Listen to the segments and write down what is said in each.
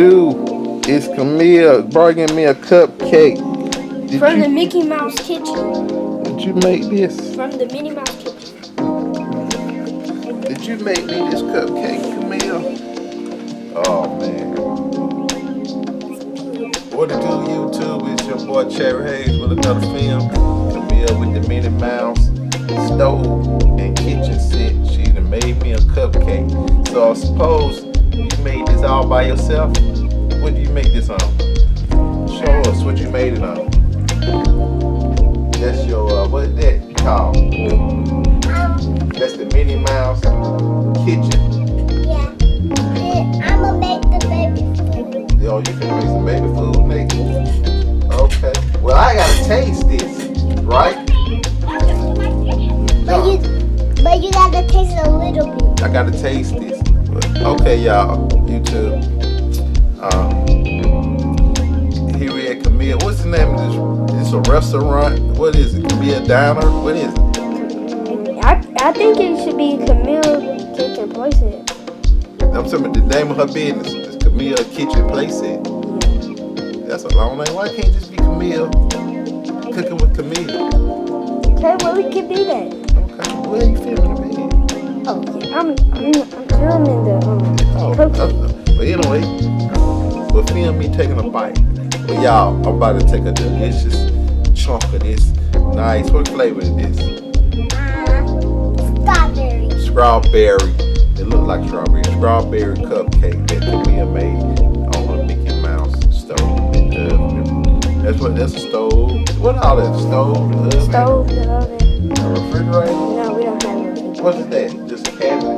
do? It's Kameil bringing me a cupcake. From the Mickey Mouse kitchen. Did you make this? From the Minnie Mouse kitchen. Did you make me this cupcake, Kameil? Oh man. What to do, YouTube? It's your boy Cherry Hayes with another film. Kameil with the Minnie Mouse stove and kitchen set. She done made me a cupcake. So I suppose you made this all by yourself? What do you make this on? Show us what you made it on. That's your, what is that called? That's the Minnie Mouse kitchen. Yeah. I'ma make the baby food. Yo, you can make some baby food, Nate? Okay. Well, I gotta taste this, right? But you gotta taste a little bit. I gotta taste this. Okay, y'all, YouTube. Here we at Kameil. What's the name of this? Is this a restaurant? What is it? Kameil Diner? What is it? I think it should be Kameil Kitchen Playset. I'm talking the name of her business. It's Kameil Kitchen Playset. That's a long name. Why can't this be Kameil Cooking with Kameil? Okay, well we can do that. Okay. Where are you filming the video? Oh, yeah. I'm filming the cooking. But anyway, we'll film me taking a bite. But y'all, I'm about to take a delicious chunk of this. Nice. What flavor is this? Strawberry. Strawberry. It looks like strawberry. Strawberry cupcake that Kameil made on her Mickey Mouse stove. That's a stove. What all that? Stove, the oven? Stove, the oven. A refrigerator? No, we don't have a refrigerator. What is that? Just a cabinet?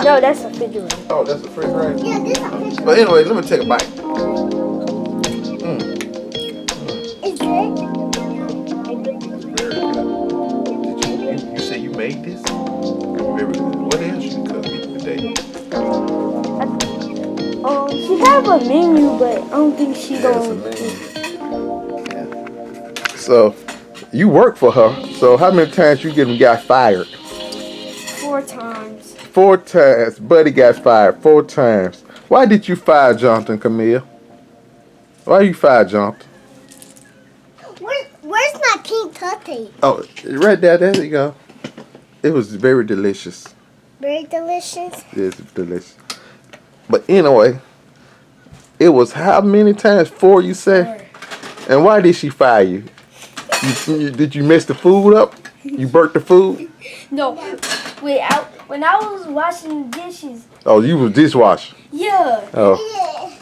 No, that's a refrigerator. Oh, that's a refrigerator? Yeah, this is a picture. But anyway, let me take a bite. Is it? Very good. You say you made this? Very good. What else you cooking today? She have a menu, but I don't think she That's a don't. menu. Yeah. So, you work for her. So, how many times you got fired? 4 times. 4 times. Buddy got fired 4 times. Why did you fire Jonathan, Kameil? Why you fired Jonathan? Where's my pink cupcake? Oh, right there. There you go. It was very delicious. Very delicious. It's delicious. But anyway, it was how many times? 4, you say? And why did she fire you? Did you mess the food up? You burnt the food? No, wait. When I was washing the dishes. Oh, you was dishwasher. Yeah. Oh.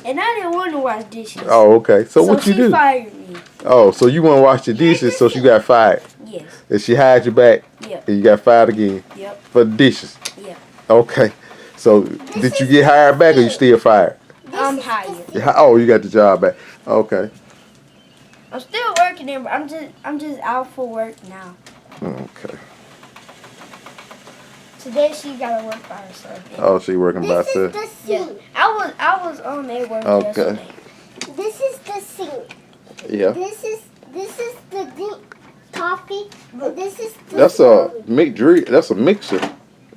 And I didn't want to wash dishes. Oh, okay. So what you do? She fired me. Oh, so you want to wash the dishes, so she got fired. Yes. And she hired you back. Yep. And you got fired again. Yep. For the dishes. Yep. Okay. So did you get hired back, or you still fired? I'm hired. Oh, you got the job back. Okay. I'm still working there, but I'm just out for work now. Okay. Today she gotta work by herself. Oh, she working by This is herself. the Yeah. sink. I was on their work Okay. yesterday. This is the sink. Yeah. This is the deep coffee. This is the That's a That's a mixer,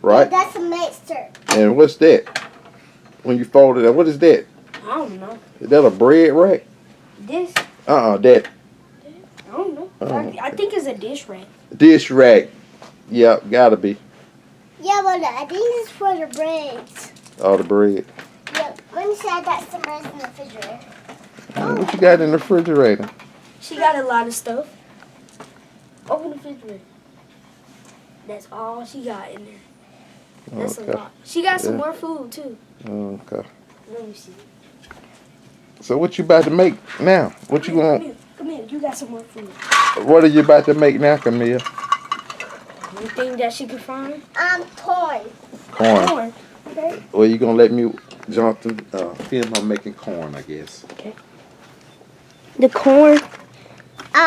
right? That's a mixer. And what's that? When you fold it up, what is that? I don't know. Is that a bread rack? This, That I don't know. I think it's a dish rack. dish rack. Yep, gotta be. Yeah, but I think it's for the breads. All the bread. Yep. Let me see. I got some breads in the refrigerator. What you got in the refrigerator? She got a lot of stuff. Open the refrigerator. That's all she got in there. That's Okay. a lot. She got some Yeah. more food too. Okay. Let me see. So what you about to make now? What you Come want? here. Come here. You got some more food. What are you about to make now, Kameil? Anything that she could find? Corn. Corn. Corn. Okay. Well, you gonna let me, Jonathan, film her making corn, I guess. Okay. The corn.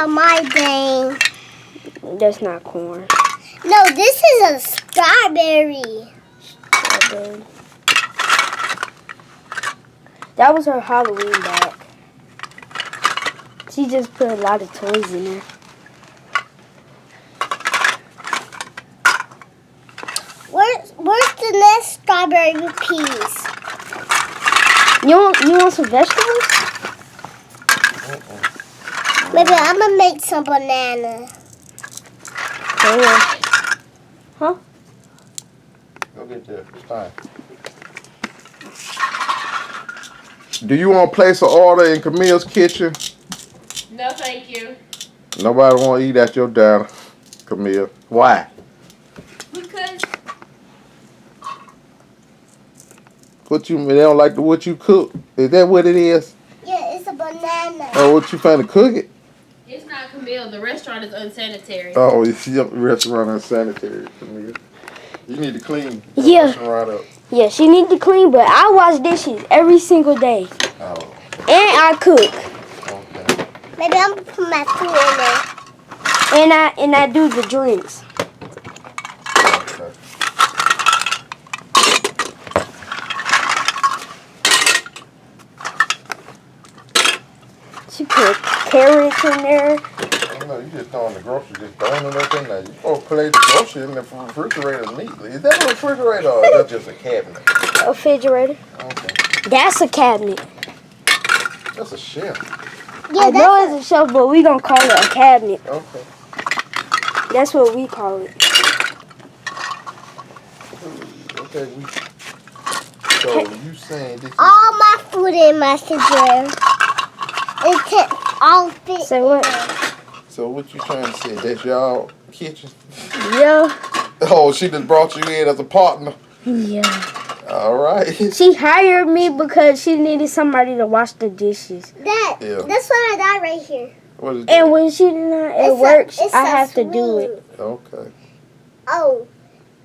My thing. That's not corn. No, this is a strawberry. Okay. That was her Halloween bag. She just put a lot of toys in there. Where's the next strawberry piece? You want some vegetables? Maybe I'm gonna make some banana. Huh? Go get that. It's fine. Do you want to place an order in Kameil's kitchen? No, thank you. Nobody want to eat at your diner, Kameil. Why? Because They don't like what you cook? Is that what it is? Yeah, it's a banana. Or what you finna cook it? it's not Kameil. The restaurant is unsanitary. Oh, it's your restaurant unsanitary, Kameil. You need to clean the Yeah. restaurant up. Yeah, she need to clean, but I wash dishes every single day. Oh, And I cook. okay. Maybe I'm gonna put my food in there. And I do the drinks. Okay. She put carrots in there. Oh, no, you just throwing the groceries, just throwing them up in there. You supposed to place the groceries in the refrigerator neatly. Is that a refrigerator or is that just a cabinet? A refrigerator. Okay. That's a cabinet. That's a shelf. Yeah, I know it's a shelf, but we gonna call it a cabinet. Okay. That's what we call it. Okay. So you saying this is all my food in my refrigerator. It can all fit. Say what? so what you trying to say? That's y'all kitchen? Yeah. Oh, she just brought you in as a partner. Yeah. All right. She hired me because she needed somebody to wash the dishes. That. Yeah. That's what I got right here. What is And when she not at work, it's I a have to do it. swing. Okay. Oh,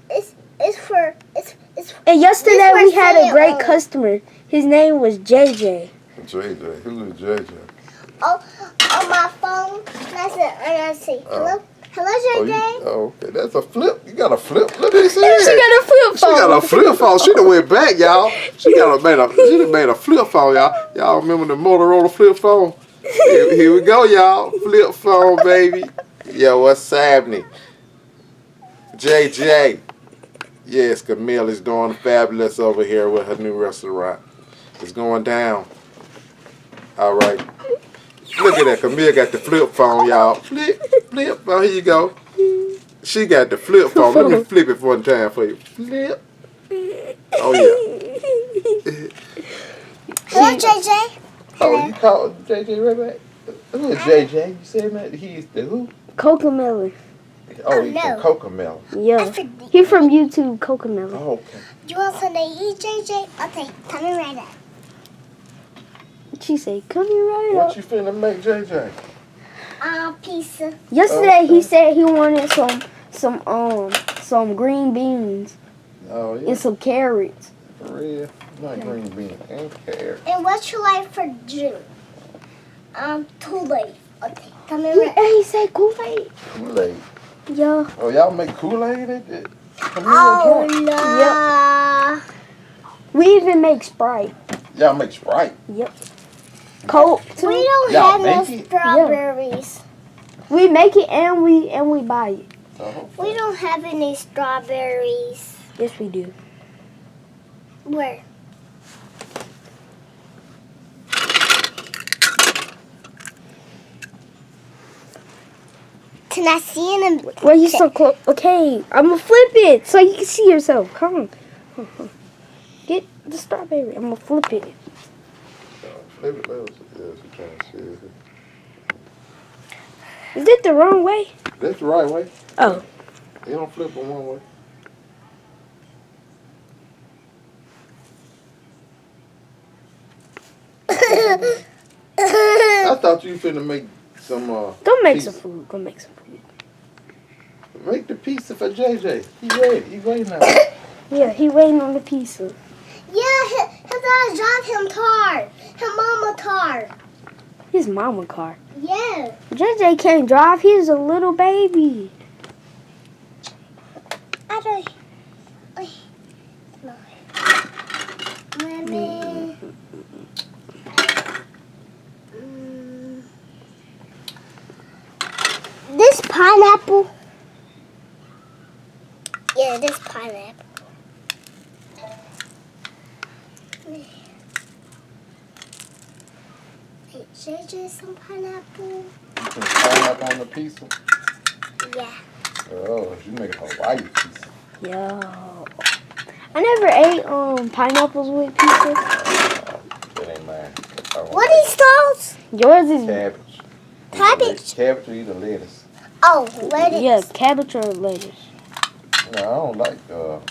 it's for it's. And yesterday This we was had a saying, great customer. His name was JJ. JJ. Who is JJ? Oh, on my phone. I see. Hello, hello, Oh, JJ. okay. That's a flip. You got a flip. Look at this here. She got a flip She phone. got a flip phone. She done went back, y'all. She done made a flip phone, y'all. Y'all remember the Motorola flip phone? Here we go, y'all. Flip phone, baby. Yo, what's happening? JJ. Yes, Kameil is doing fabulous over here with her new restaurant. It's going down. All right. Look at that. Kameil got the flip phone, y'all. Flip. Oh, here you go. She got the flip phone. Let me flip it one time for you. Flip. Oh, yeah. Hello, JJ. Oh, you called JJ right back? Who is JJ? You said that? He's the who? Cocomelon. Oh, he's no. from Kameil. Yeah. He from YouTube, Cocomelon. Oh, okay. You want something to eat, JJ? Okay, tell me right now. She said, come here right What up. you finna make, JJ? Pizza. Yesterday he Okay. said he wanted some green beans Oh, yeah. and some carrots. For real. Not green beans and carrots. And what you like for drink? Too late. Okay, tell me He, right. and he said Kool-Aid. Kool-Aid. Yeah. Oh, y'all make Kool-Aid at that? Oh Kameil no. We even make Sprite. joint? Y'all make Sprite. Yep. Coke too. We don't Y'all have no make it? strawberries. We make it and we buy it. Oh, We don't have any strawberries. Yes, we do. Where? Can I see in a... Well, you so close. Okay, I'm gonna flip it so you can see yourself. Come on. Get the strawberry. I'm gonna flip it. flip it. Let us see trying to see it. Is it the wrong way? That's the right way. Oh. You don't flip them one way. I thought you finna make some Go make pizza. some food. Go make some food. Make the pizza for JJ. He ready. He waiting now. Yeah, he waiting on the pizza. Yeah, his dad drive him car. His mama car. His mama car. Yeah. JJ can't drive. He's a little baby. I don't... Ay, no. Mommy. This pineapple. Yeah, this pineapple. JJ some pineapple. You put pineapple on the pizza? Yeah. Oh, you make a Hawaii pizza. Yo. I never ate pineapples with pizza. That ain't mine. What is those? Yours is Cabbage. Cabbage? Cabbage or either lettuce. Oh, lettuce. yeah, cabbage or lettuce. No, I don't like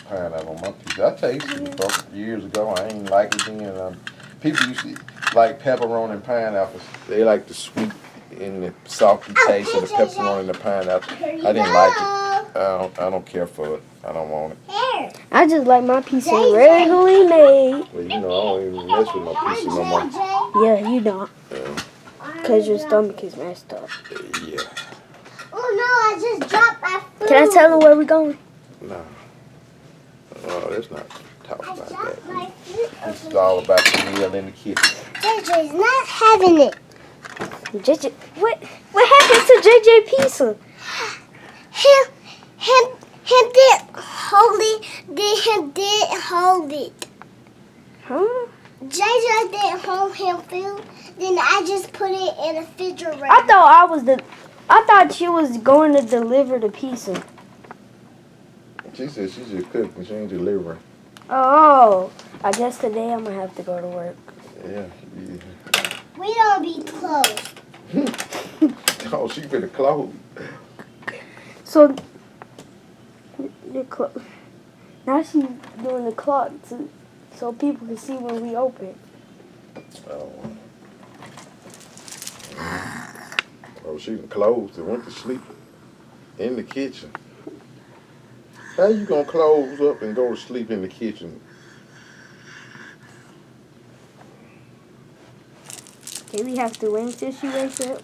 pineapple on my pizza. I tasted it before, years ago. I ain't like it then. People used to like pepperoni and pineapples. They like the sweet and the salty taste of the pepperoni and the pineapple. I didn't like it. I don't care for it. I don't want it. Here. I just like my pizza regularly made. Well, you know, I don't even mess with my pizza no more. JJ. Yeah, you don't. Because your stomach is messed up. Yeah. Oh no, I just dropped my food. Can I tell them where we're going? No. Oh, let's not talk I about dropped that. my food. This is all about the meal in the kitchen. JJ's not having it. JJ, what happened to JJ Pizza? Him didn't hold it. Him didn't hold it. Huh? JJ didn't hold him food. Then I just put it in the refrigerator. I thought she was going to deliver the pizza. She said she's just cooking. She ain't delivering. Oh, I guess today I'm gonna have to go to work. Yeah. We don't be close. Oh, she finna close. So now she's doing the clock so people can see when we open. Oh. Oh, she done closed and went to sleep in the kitchen. How you gonna close up and go to sleep in the kitchen? Okay, we have to wait till she wakes up.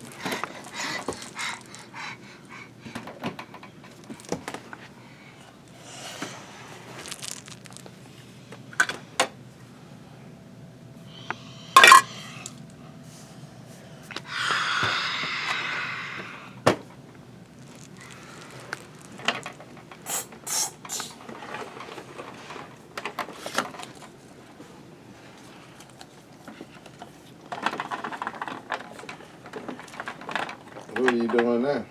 What are you doing now?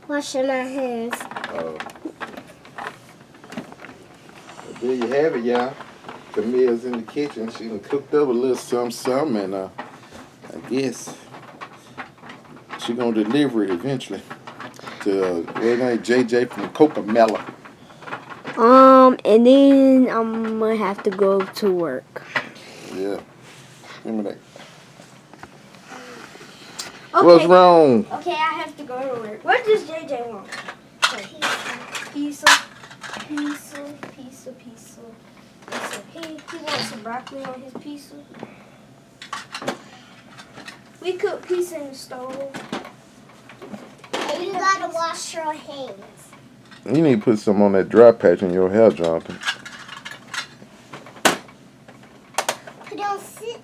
Washing my hands. Oh. Well, there you have it, y'all. Kameil's in the kitchen. She done cooked up a little something, and I guess she gonna deliver it eventually to JJ from Kameil. And then I'm gonna have to go to work. Yeah. Remember that. Okay. What's wrong? Okay, I have to go to work. What does JJ want? Pizza. He wants some broccoli on his pizza. We cook pizza in the stove. And you gotta wash your hands. You need to put some on that dry patch in your hair, Jonathan. Put on sit.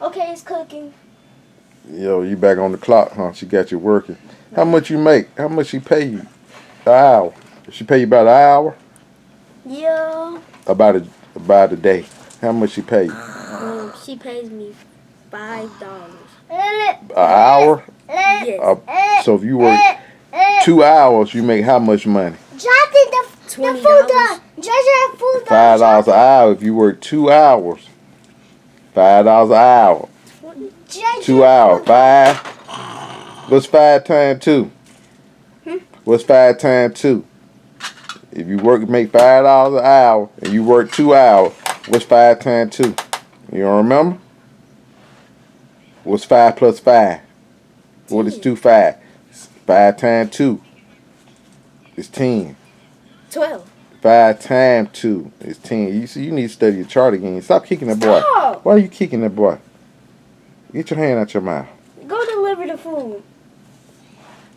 Okay, it's cooking. Yo, you back on the clock, huh? She got you working. How much you make? How much she pay you? An hour. She pay you about an hour? Yeah. About a day. How much she pay you? She pays me $5. An hour? Yes. So if you work 2 hours, you make how much money? Jonathan, the $20. food done. JJ, food done. $5 an hour. If you work 2 hours, $5 an hour. JJ, 2 hours. 5. What's 5 times 2? What's 5 times 2? If you make $5 an hour and you work 2 hours, what's 5 times 2? You don't remember? What's 5 plus 5? What is 2 5? 5 times 2 is 10. 12. 5 times 2 is 10. You see, you need to study your chart again. Stop kicking that boy. Stop. Why are you kicking that boy? Get your hand out your mouth. Go deliver the food.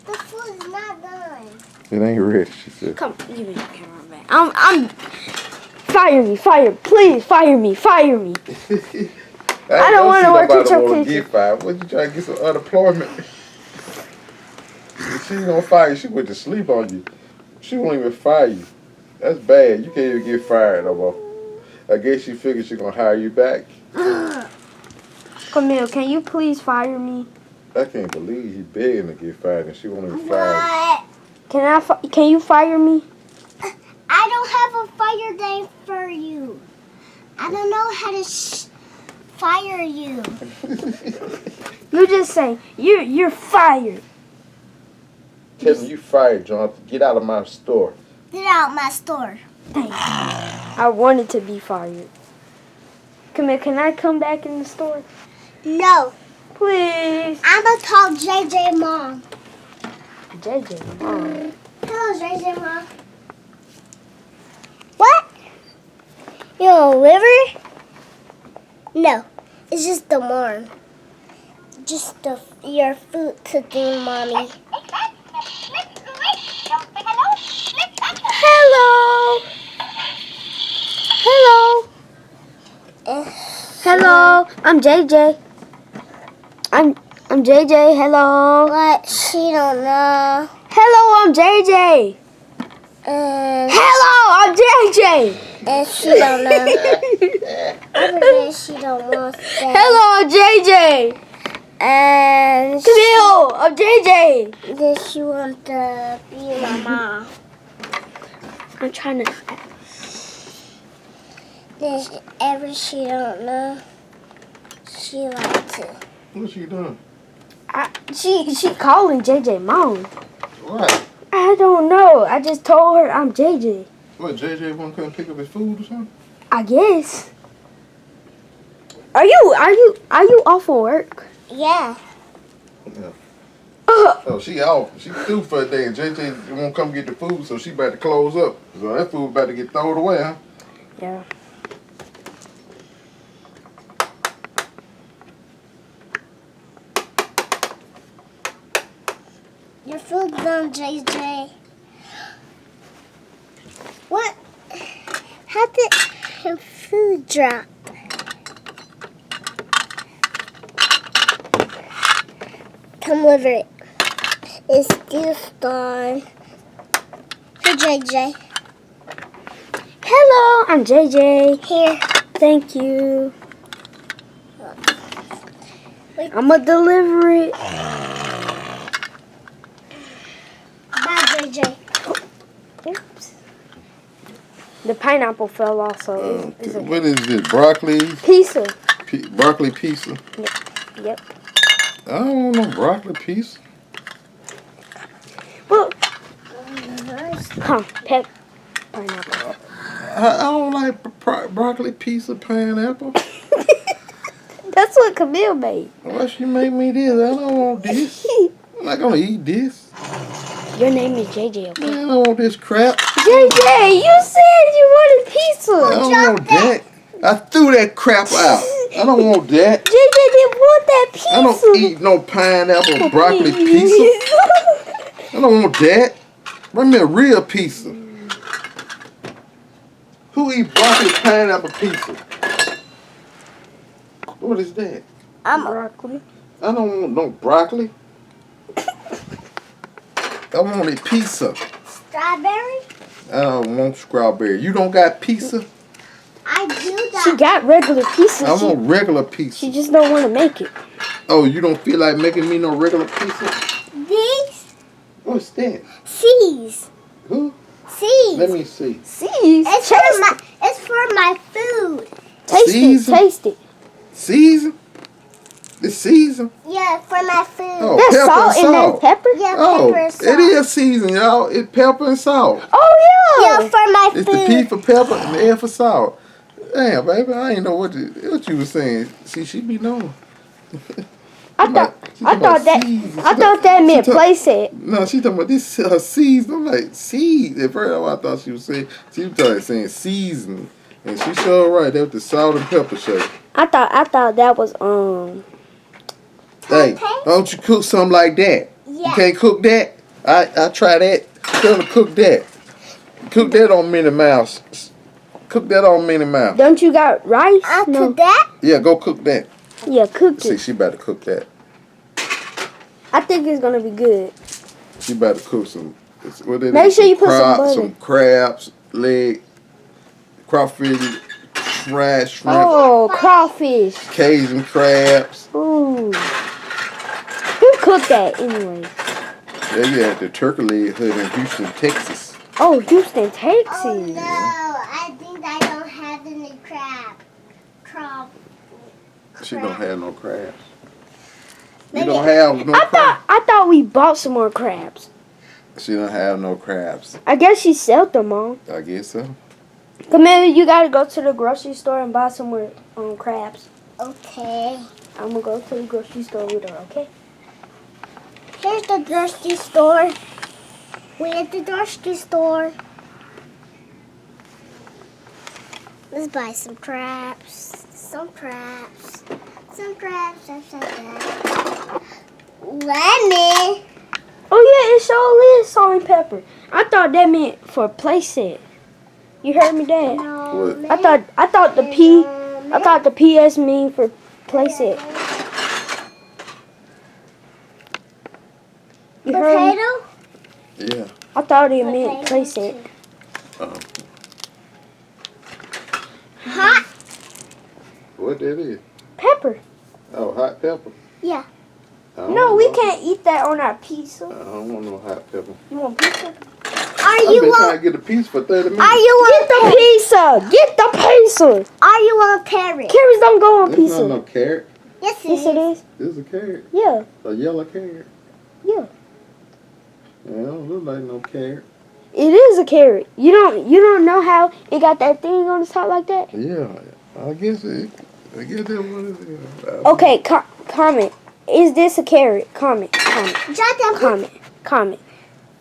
the food is not done. It ain't ready, she said. Come, give me your camera back. I'm. Please fire me. I don't want to work at your kitchen. Get fired. What you trying to get some unemployment? If she gonna fire you, she went to sleep on you. She won't even fire you. That's bad. You can't even get fired no more. I guess she figured she's gonna hire you back. Kameil, can you please fire me? I can't believe he begging to get fired and she won't even fire What? Can you fire me? I don't have a fire day for you. I don't know how to fire you. You just say you're fired. Tell me you fired, Jonathan. Get out of my store. Get out my store. I wanted to be fired. Kameil, can I come back in the store? No. Please. I'm gonna call JJ mom. JJ, Mom. Hello, JJ mom. What? You want a liver? No. It's just the mom. Just your food to do, mommy. Hello. Hello. Hello. I'm JJ. I'm JJ. Hello. What? She don't know. Hello, I'm JJ. Hello, I'm JJ. And she don't know. Everything she don't want to say. Hello, I'm JJ. And Kameil, I'm JJ. then she want to be my mom. I'm trying to. Then ever she don't know, she like to. What's she doing? She calling JJ mom. What? I don't know. I just told her I'm JJ. What, JJ won't come pick up his food or something? I guess. Are you off of work? Yeah. Oh, she out. She through for a day and JJ won't come get the food, so she about to close up. So that food about to get thrown away, huh? Yeah. Your food's done, JJ. What? How did her food drop? Come liver it. It's still done. Hey, JJ. Hello, I'm JJ. Here. Thank you. I'ma deliver it. Bye, JJ. Oops. The pineapple fell off, so it's a What is this? Broccoli? pizza. Broccoli pizza? Yep. I don't know broccoli pizza. Well, pineapple. I don't like broccoli pizza pineapple. That's what Kameil made. Why she make me this? I don't want this. I'm not gonna eat this. Your name is JJ, okay? Man, I don't want this crap. JJ, you said you wanted pizza. I don't want that. I threw that crap out. I don't want that. JJ didn't want that pizza. I don't eat no pineapple broccoli pizza. I don't want that. Bring me a real pizza. Who eat broccoli pineapple pizza? What is that? Broccoli. I don't want no broccoli. I want a pizza. Strawberry? I don't want strawberry. You don't got pizza? I do that. She got regular pizza. I want regular pizza. She just don't want to make it. Oh, you don't feel like making me no regular pizza? These? What's that? C's. Who? C's. Let me see. Seeds. It's for my food. Taste Season? it. Taste it. Season? It's season? Yeah, for my food. Oh, There's pepper salt and in there. salt. Pepper? Yeah, Oh, pepper and salt. it is season, y'all. It's pepper and salt. Oh, yeah. Yeah, for my It's food. the P for pepper and the F for salt. Damn, baby, I ain't know what you were saying. See, she be knowing. I thought that meant play set. No, she talking about this her seeds. I'm like, seeds. At first, I thought she was saying season. And she sure right. That was the salt and pepper shake. I thought that was Hey, don't you cook something like that? Yeah. You can't cook that? I try that. Tell her to cook that. Cook that on Minnie Mouse. Cook that on Minnie Mouse. Don't you got rice? To that? Yeah, go cook that. Yeah, cook See, it. she about to cook that. I think it's gonna be good. She about to cook some. Make sure you put some butter. Some crabs leg, crawfish, fried shrimp, Oh, crawfish. Cajun crabs. Ooh. Who cooked that anyway? Yeah, you had the turkey leg hood in Houston, Texas. Oh, Houston, Texas. Oh no, I think I don't have any crab. She don't have no crabs. You Maybe- don't have no crabs. I thought we bought some more crabs. She don't have no crabs. I guess she sold them all. I guess so. Kameil, you gotta go to the grocery store and buy some more crabs. Okay. I'm gonna go to the grocery store with her, okay? Here's the grocery store. We're at the grocery store. Let's buy some crabs. Some crabs. Some crabs. Lemon. Oh yeah, it sure is salt and pepper. I thought that meant for play set. You heard me, Dad? No. What? I thought the PS mean for play set. You heard me? Potato. Yeah. I thought it meant play set. Oh. Hot. What that is? Pepper. Oh, hot pepper. Yeah. I don't No, we know. can't eat that on our pizza. I don't want no hot pepper. You want pizza? Are I've you been trying on? to get a piece for 30 minutes. Are you Get on? the pizza! Get the pizza! Are you on carrot? Carrots don't go on This pizza. not no carrot. Yes, Yes, it is. This is a carrot. Yeah, A yellow carrot. yeah. Yeah, it don't look like no carrot. It is a carrot. You don't know how it got that thing on the top like that? Yeah, I guess that what it is. Okay, comment. Is this a carrot? Comment. Jot down. Comment.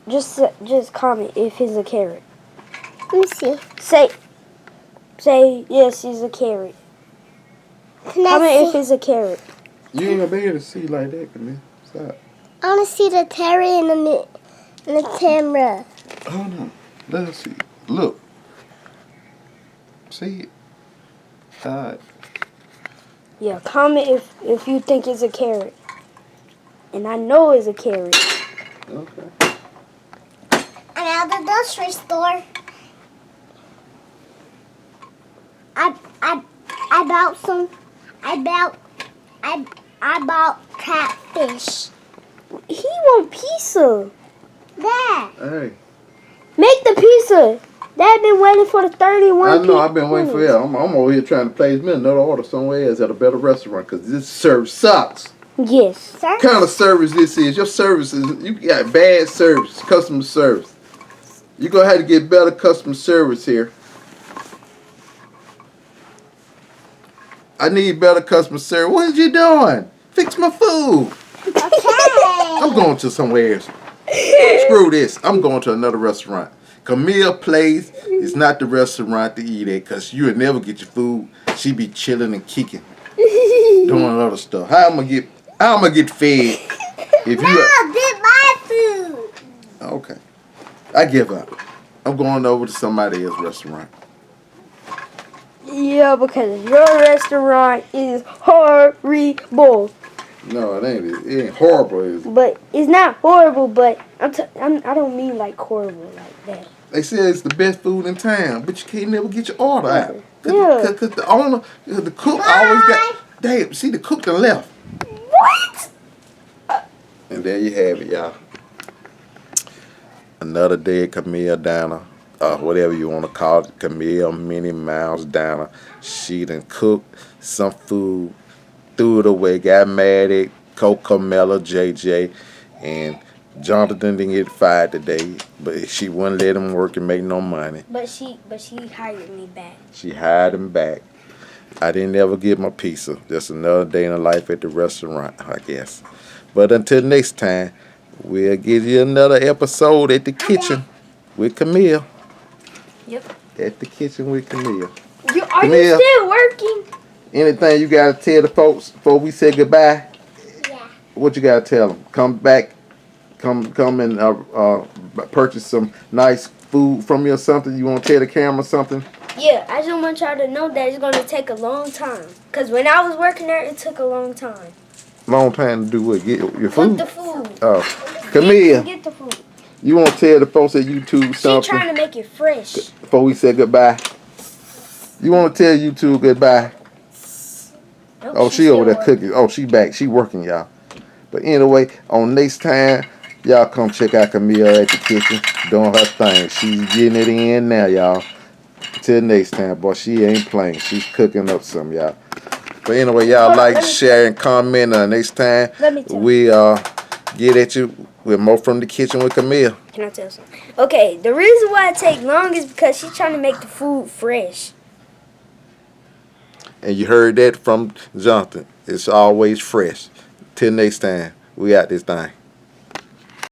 Just comment if it's a carrot. Let me see. Say yes, it's a carrot. Can I Comment if see? it's a carrot. You ain't gonna be able to see like that, Kameil. Stop. I want to see the Terry in the camera. Hold on. Let's see. Look. See it. Alright. Yeah, comment if you think it's a carrot. And I know it's a carrot. Okay. I'm at the grocery store. I bought catfish. He want pizza. There. Hey. Make the pizza. Dad been waiting for the 31 I know, I've been waiting for you. I'm over here trying to place me another order somewhere else at a better restaurant because this service sucks. Yes. Sir? What kind of service this is? Your service is, you got bad service, customer service. You're going to have to get better customer service here. I need better customer service. What is you doing? Fix my food. Okay. I'm going to somewhere else. Screw this. I'm going to another restaurant. Kameil Place is not the restaurant to eat at because you would never get your food. She be chilling and kicking, doing other stuff. How am I gonna get fed if No, you? did my food. Okay, I give up. I'm going over to somebody else's restaurant. Yeah, because your restaurant is horrible. No, it ain't. It ain't horrible. Is it? But it's not horrible, but I don't mean like horrible like that. They say it's the best food in town, but you can't never get your order out. Yeah. Cause the owner, the cook always got. Damn, see the cook done left. What? And there you have it, y'all. Another day at Kameil Diner, whatever you want to call it, Kameil Minnie Mouse Diner. She done cooked some food, threw it away, got mad at Carmella, JJ, and Jonathan didn't get fired today, but she wouldn't let him work and make no money. But she hired me back. She hired him back. I didn't ever get my pizza. Just another day in the life at the restaurant, I guess. But until next time, we'll give you another episode at the kitchen with Kameil. Yep. At the kitchen with Kameil. Are you Kameil. still working? Anything you got to tell the folks before we say goodbye? Yeah. What you got to tell them? Come back. Come and purchase some nice food from me or something. You want to tell the camera something? Yeah, I just want y'all to know that it's going to take a long time. Because when I was working there, it took a long time. Long time to do what? Get your Cook food? the food. Oh. Kameil. Get the food. You want to tell the folks at YouTube She something trying to make it fresh. before we say goodbye? You want to tell YouTube goodbye? Nope, Oh, she still over there working. cooking. Oh, she back. She working, y'all. But anyway, on next time, y'all come check out Kameil at the kitchen doing her thing. She's getting it in now, y'all. Till next time, boy, she ain't playing. She's cooking up some, y'all. But anyway, y'all Hold on, like, let me share, and comment. Next time, Let me tell we get at you with more from the kitchen with Kameil. Can I tell you something? Okay, the reason why it take long is because she's trying to make the food fresh. And you heard that from Jonathan. It's always fresh. Till next time, we out this thing.